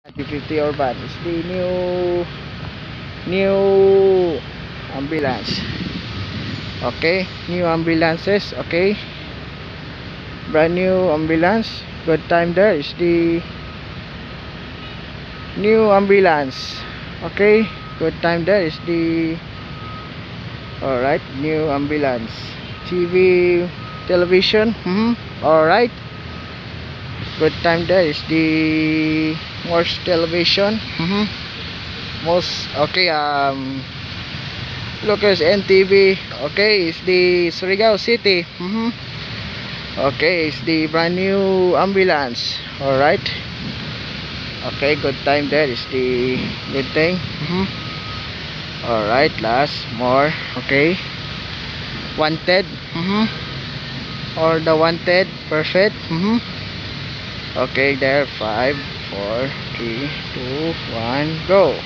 T50 Urban is the new ambulance. Okay, new ambulances. Okay, brand new ambulance. Good time there is the new ambulance. Okay, good time there is the alright, new ambulance. TV, television. Alright, good time there is the Morse television. Most okay. Lucas NTV. Okay, it's the Surigao City. Okay, it's the brand new ambulance. Alright. Okay, good time there is the good thing. Alright, last more. Okay, wanted. Or the wanted. Perfect. Okay, there 5 4 3 2 1 go.